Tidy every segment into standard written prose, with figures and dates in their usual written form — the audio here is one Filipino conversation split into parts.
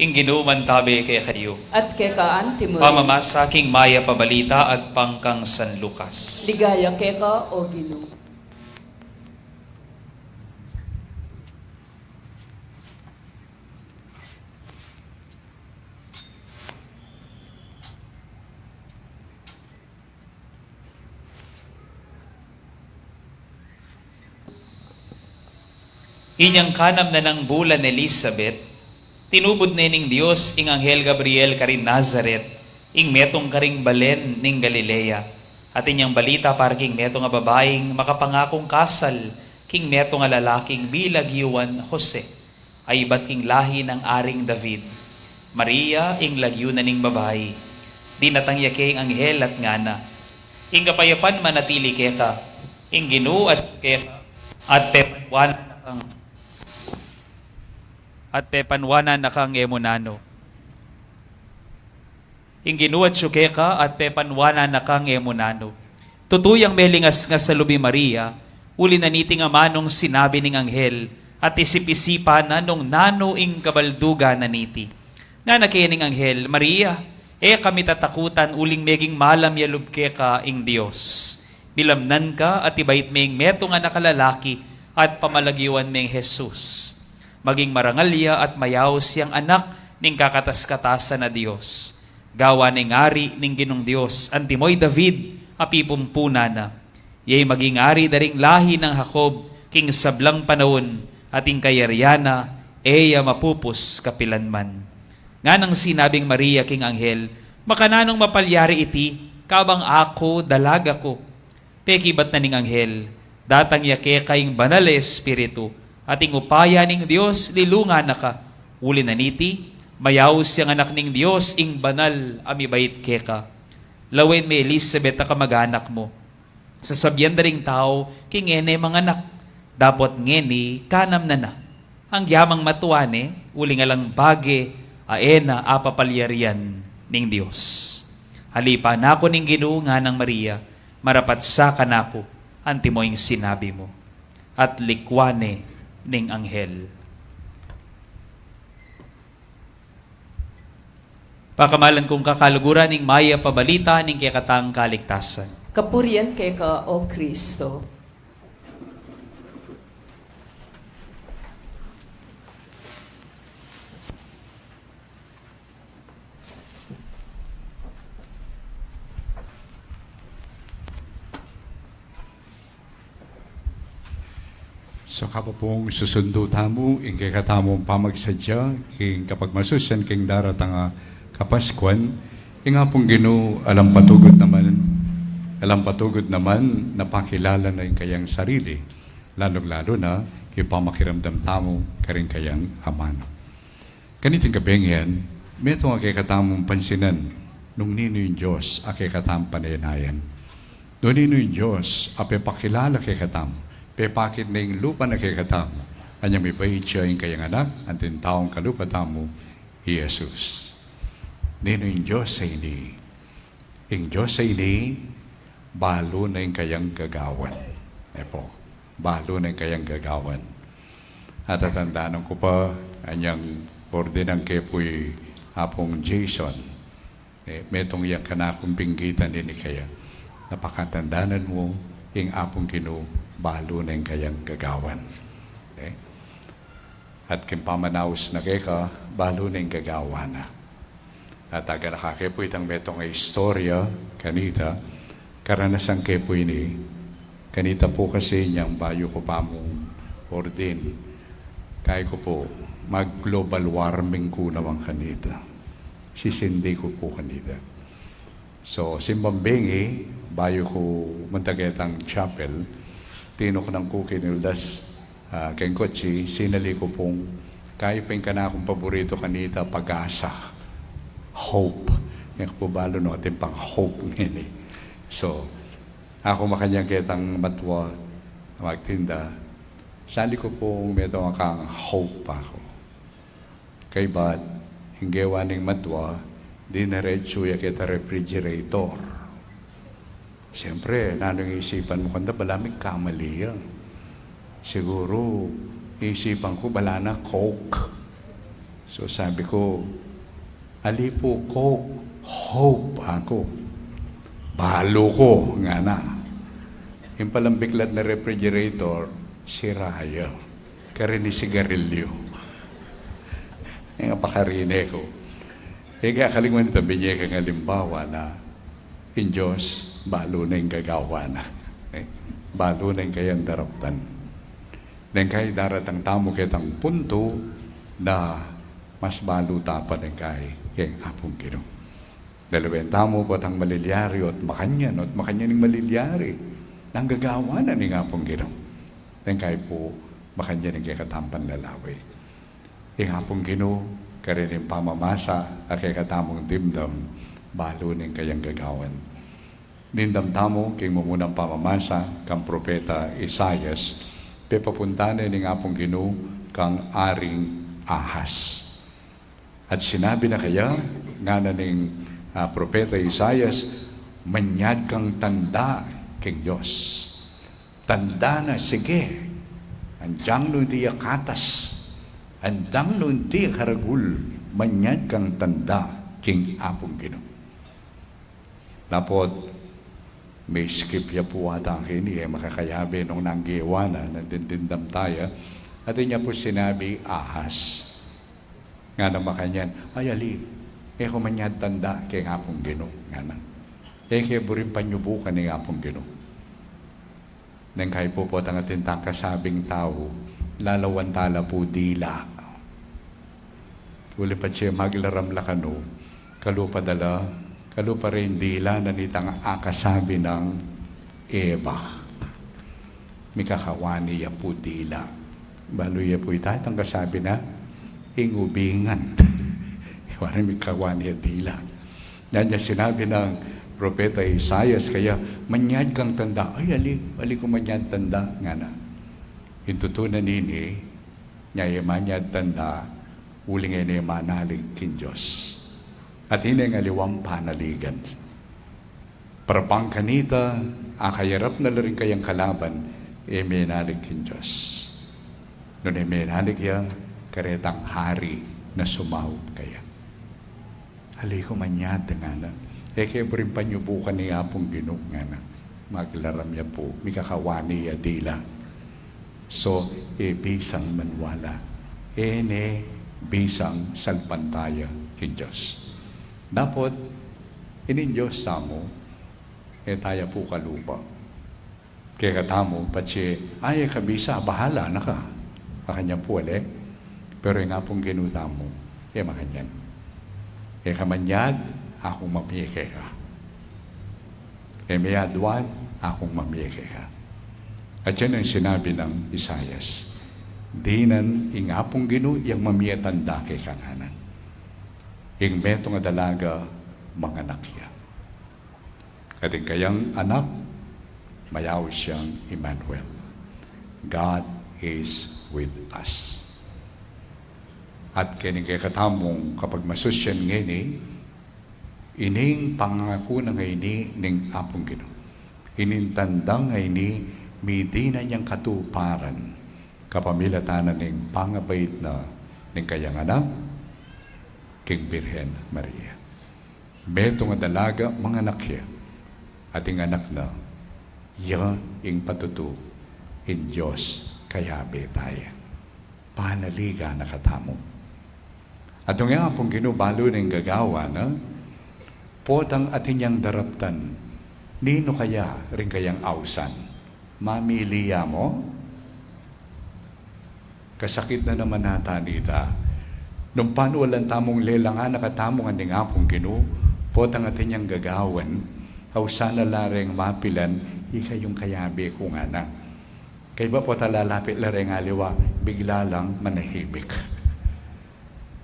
Inginuman tabi kay kayo. At kay ka antimoy. Pamamasaking maya pabalita ag pangkang San Lucas. Ligaya kay ka o Ginoo. Inyang kanam na ng bulan Elizabeth, tinubod na ning Diyos ing Anghel Gabriel karin Nazaret, ing metong karing balen ning Galilea. At inyang balita para king meto nga babaeng makapangakong kasal, king meto nga lalaking bilag yuan Jose, ay iba't king lahi ng aring David. Maria ing lagyo na ning babae, di natangyake ing anghel at ngana. Ing kapayapan manatili keka, ing Ginoo at keka, at pepanwanan nakang na kang emunano. Ing Ginoo at syukeka at pepanwanan na kang emunano. Tutuyang melingas nga sa lubi Maria, uli na niti nga manong sinabi ning anghel, at isip-isipan na nung nano ing kabalduga na niti. Nga nakiyaning anghel, Maria, kami tatakutan uling meging malam yalubke ka ing Diyos. Bilamnan ka at ibait meng meto nga nakalalaki at pamalagiwan meng Jesus. Maging marangalya at mayaw siyang anak ning kakatas-katasan na Diyos. Gawa ning ari ning Ginong Diyos, antimoy David, apipumpuna na. Yay maging ari daring lahi ng Jacob, king sablang panahon, ating kayaryana, eya mapupus kapilanman. Nga nang sinabing Maria king anghel, makananong mapalyari iti, kabang ako dalaga ko. Pekibat na ning anghel, datang yake kayong banal espiritu, ating upaya ning Diyos, lilunga na ka. Uli na niti, mayaw siyang anak ning Diyos, ing banal amibait keka. Lawen may Elizabeth na kamag-anak mo. Sasabyan da ring tao, king ene mga anak. Dapot ngeni, kanam na na. Ang yamang matuane, uli nga lang bage, aena apapalyarian ning Diyos. Halipa na ako ning Ginoo nga ng Maria, marapat sa kanako, antimoing sinabi mo. At likwane ning anghel. Pakamalan kong kakaluguran ning maya pabalita ning kekatang kaligtasan. Kapurian kay ka o Kristo. So kapapong susundo tamo, ing kay katamong pamagsadya, king kapag masusan, king daratang kapaskuan, ing apong Ginoo alam patugod naman, napakilala na yung kayang sarili, lalong-lalo na, ipamakiramdam tamo, karing kayang amano. Kaniting kabengyan, may itong kay katamong pansinan, nung nino yung Diyos, kay katamong panayanayan. Nung nino yung Diyos, pakilala kay katamong, pepakit na yung lupa na kay katamo. Kanya may bait siya yung kayang anak, ang tintaong kalupa tamo, Jesus. Nino yung Diyos sa ini. Yung Diyos sa ini, balo na yung kayang gagawan. Epo, balo na yung kayang gagawan. At tatandaan ko pa, anyang ordinang kepoy hapong Jason. Metong iyang kanakong pinggitan din kaya. Napakatandaanan mo, yung apong Ginoo, balo na yung kayang gagawan. Okay? At kimpamanaos na kaya balo na yung gagawa na. At aga nakakepo itang metong istorya, kanita, karanasan kepo ini, kanita po kasi niyang bayo ko pa mong ordin. Kaya ko po, mag-global warming ko naman kanita. Sisindi ko po kanita. So, simbambingi, bayo ko muntagetang chapel, tino ko ng kukinildas keng kotsi, sinali ko pong kayo pa yung kanakong paborito kanita, pag-asa, hope. Yung po balo no, ating pang hope ngayon. So, ako makanyang kitang matwa, magtinda, sali ko pong meto kang hope pa ako. Kay ba't, hinggawa ning matwa, di naretso ya kita refrigerator. Siyempre, nanong isipan mo kanda, balamig kamali yan. Siguro, isipan ko, bala na Coke. So sabi ko, alipo ko, hope ako. Balo ko, nga na. Yung palang biglat na refrigerator, si Raya. Kaya ni sigarilyo. Yung pakarine ko. Kaya kalingon ito, binye kang halimbawa na in Diyos, balo na yung gagawa na. Balo na yung kayang daraptan. Nang kaya daratang tamo kitang punto na mas balo tapan ng kayang apong Ginoo. Dalawang tamo po ang malilyari at makanyan ng malilyari nang gagawa na ng apong Ginoo. Nang kaya po makanyan ng katampan lalaway. Yung apong Ginoo, karin yung pamamasa at katamong dimdam, balo ng kayang gagawan. Dindam tamo, king mumunang pamamasa, kang propeta Isaias, pepapuntanan ng apong Ginoo kang aring Ahas. At sinabi na kaya, nga na ng propeta Isaias, manyad kang tanda king Diyos. Tanda na, sige, andyang nun di akatas, andang nun di karagul, manyad kang tanda king apong Ginoo. Tapos, may skip ya po ata kini, makakayabi nung nanggiwana, nandindindam tayo, at niya po sinabi, Ahas. Nga na makanyan, ay ali, kumanyad tanda kay apong Ginoo. Nga na. Kaya burin panyubukan ni apong Ginoo. Nang kayo po po ang atintang kasabing tao, lalawan tala po dila. Uli pa siya maglaram lakano, kalupa rin dila na nitang akasabi ng Eva. Mikakawani ya po dila. Balo ya po ita, itang kasabi na, ingubingan. Iwanan mikakawani ya dila. Yan niya sinabi ng propeta Isaias, kaya manyad kang tanda. Ay, ali ko manyad tanda. Nga na. Yung tutunan nini, niya manyad tanda, uling ay niya manalig kin Diyos. At hindi nga liwang panaligan. Parapang kanita, akayarap na rin kayang kalaban, may nalig kin Diyos. Noon may nalig ya, karetang hari na sumahod kaya. Hali ko manyad nga na. Kaya po rin panyubukan ni apong Ginoo nga na. Maglaram niya po, mikakawani ya dila. So, bisang manwala. Bisang salpantaya kin Diyos. Dapat, inin Diyos sa mo, tayo po kalupa. Kaya katamo, patsi, ay kabisa, bahala na ka. Makanyang po pero yung nga pong ginuta mo, makanyan. Kamanyad, akong mamiyeke ka. Mayadwan, akong mamiyeke ka. At yan ang sinabi ng Isaias. Dinan, ingapong Ginoo, yung mamiyatanda kay kanganan. Ing meto nga dalaga, mga nakya. Kating kayang anak, mayaw siyang Emmanuel. God is with us. At kining kay katamong kapag masusyan ngini, ining pangako na ngayni ning apong Ginoo. Inintandang ngayni, midi na niyang katuparan, kapamilatanan ning pangabait na ning kayang anak, king Birhen Maria. Beto nga dalaga, mga nakya, ating anak na, yan ing patutu, in Diyos kayabe tayo. Panaliga na katamo. At yung nga pong ginubalo ng gagawa na, potang atin niyang daraptan, nino kaya rin kayang ausan? Mamiliya mo? Kasakit na naman nata nita. Nung paano walang tamong lelangan, nakatamong anding apong Ginoo, potang atin niyang gagawan, ausan na lareng mapilan, ikayong kayabe ko nga na. Kaya ba po talalapit lareng aliwa, bigla lang manahimik.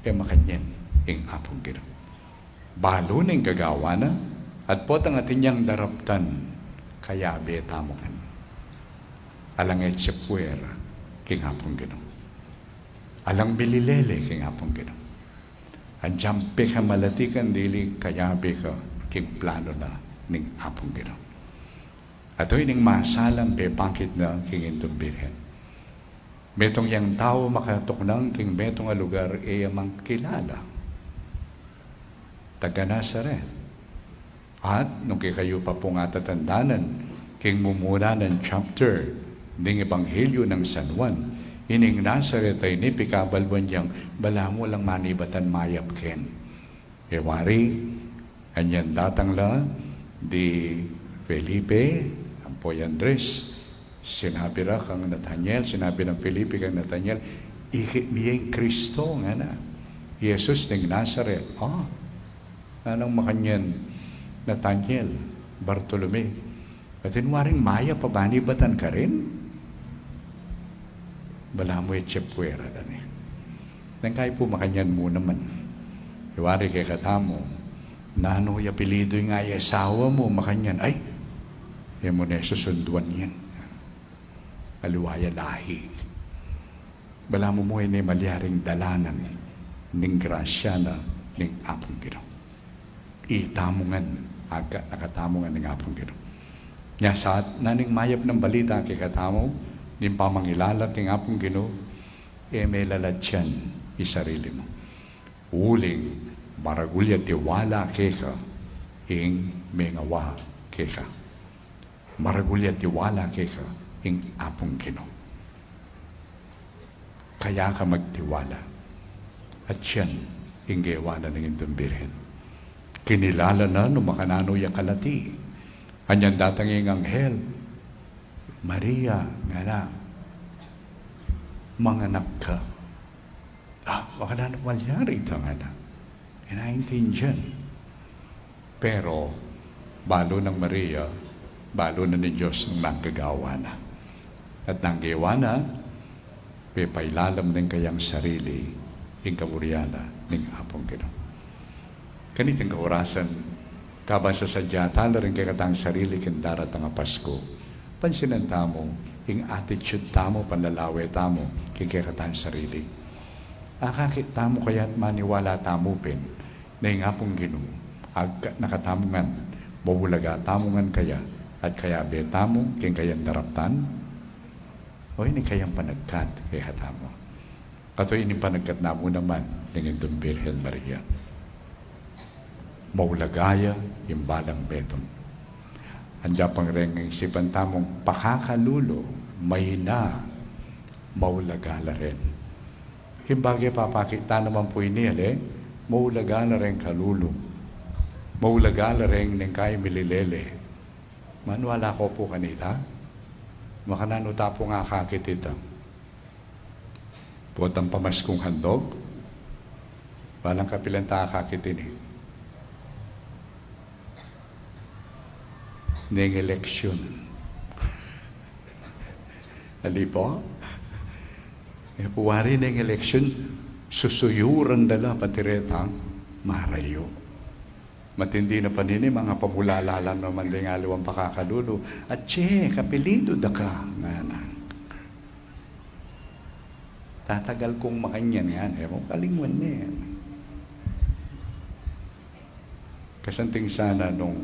Kaya makanyan, ing apong Ginoo. Balo na yung gagawa na, at potang atin niyang daraptan, kayabe tamongan. Alang etsepuera, king apong Ginoo. Alang bililele, king apong Ginoo. Anjampe ka malatikan dili, kayabe ka, king plano na, ning apong Ginoo. At ito ning masalang pepangkit na king Intong Birhen. Metong yang tao makatuknang king metong a lugar amang kilala. Taga Nazaret. At nung kayo pa po nga tatandanan, king mumuna ng chapter ng Ebanghelyo ng San Juan, ining Nazaret ay ni pikabalwan niyang bala mo lang manibatan mayap ken. Ewari, anyan datang la di Felipe, ampoy Andres, sinabi ra kang Nathaniel, sinabi ng Felipe kang Nathaniel, ikit miyeng Kristo nga na. Jesus ng Nazaret. Anong makanyan Nathaniel, Bartolome. At inwaring maya pabanibatan ka rin? Bala mo etchepwera dan eh. Nang kaya po makanyan mo naman. Iwari kay katamo, nano yung apelido nga yung asawa mo, makanyan, ay, yan mo na susunduan yan. Aliwaya lahi. Bala mo mo ni malyaring dalanan ning grasya na ning apong Ginoo. Itamungan, aga nakatamungan ning apong Ginoo. Nya saat naning mayap ng balita kay katamo, ning pamangilala king apong Ginoo, may lalatyan isarili mo. Uling maragulya tiwala keka ing mengawa keka. Maragulya tiwala keka ing apong Ginoo. Kaya ka magtiwala. At yan, ing gewala ng itong birhen. Kinilala na no makanano yung kalati. Anyan datang yung anghel. Maria, nga na, manganak ka. Wala na malyari ito nga na. Inaintindihan. Pero, balo ng Maria, balo na ni Diyos ng nanggagawa na. At nanggawa na, pepailalam ng kayang sarili, ing kaburyana ng apong Ginoo. Kaniting kaurasan, kaban sa sadyata na rin kakatang sarili kin darat ang Pasko, pansinan tamo, ing attitude tamo, panlalawe tamo, king kakatang sarili. Akakit tamo kaya't maniwala tamo pin, na ing apong Ginoo, agkat nakatamungan, mawulaga tamungan kaya, at kaya betamo, king kayang daraptan, o ini kayang panagkat kay hatamo. Kato ini panagkat na mo naman ng Indong Birhen Maria. Maulagaya yung balang beton. Anja pang rengeng sipan tamong pakakalulo, may na maulagala rin. Kimbagay papakita naman po ini, maulagala rin kalulo. Maulagala rin ng kay mililele. Manuala ko po kanita. Makananuta po nga kakitita. Puwat ang pamaskong handog. Balang kapilanta kakitin eh. Neng eleksyon. Ali po? Puwari neng eleksyon, susuyuran dala patiretang marayo. Matindi na panini, mga pamulalalan naman din aliwang pakakalulo. At kapilido da ka, nga na. Tatagal kong makanyan yan. Kalinguan na yan. Kasanting sana nung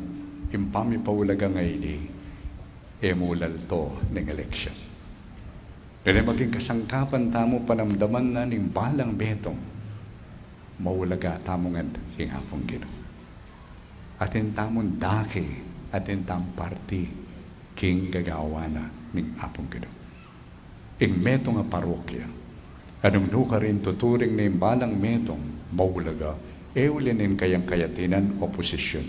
impami paulaga ngayon, emulal to ng eleksyon. Dahil maging kasangkapan tamo panamdaman na ng balang betong, maulaga tamongan king apong Ginoo. Atin tamon daki, atin tam parti, king gagawa na ng apong Ginoo. Ing metong nga parokya, anong nuka rin tuturing na yung balang metong, maulaga, ulinin kayang kayatinan oposisyon.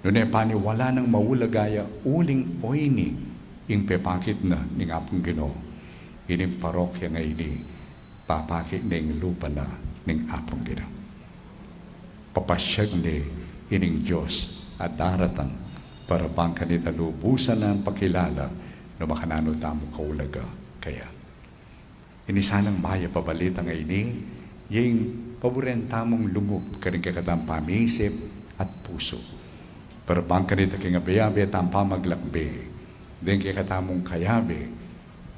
Noon paniwala ng maulagaya, uling oini, ing pepakit na ng apong Ginoo. Ining parokya nga ini, papakit na yung lupa na ng apong Ginoo. Papasyag ni ining Diyos at daratan para bang kanita lubusan ng pakilala na makanano tamo kaulaga. Kaya, inisanang maya pabalita nga ini, yung paboren tamong lungub karing kakatang pamisip at puso. Para bang kanita kingabiyabi at ang pamaglakbe, din kakatamong kayabi,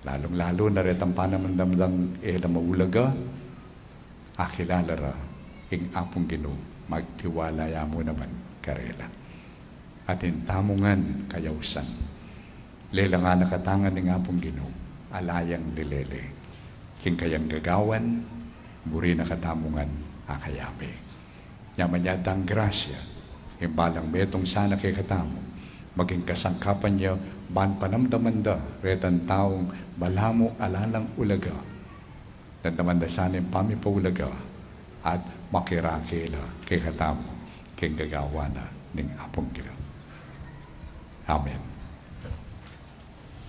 lalong-lalo na rin ang panamandamdang na maulaga, akilala ra, ing apong Ginoo. Magtiwala ya mo naman karela. Atin tamungan kayawsan. Lela nga nakatangan ng apong Ginoo, alayang lilele. king kayang gagawan, muri na katamungan akayabe. Yaman niya dang grasya, imbalang metong sana kay katamo, maging kasangkapan niya, ban panamdamanda, retan taong balamo alalang ulaga, dandamanda sana yung pamipaulaga, at makirakila kay katamo, king gagawa na ning apong kilo. Amen.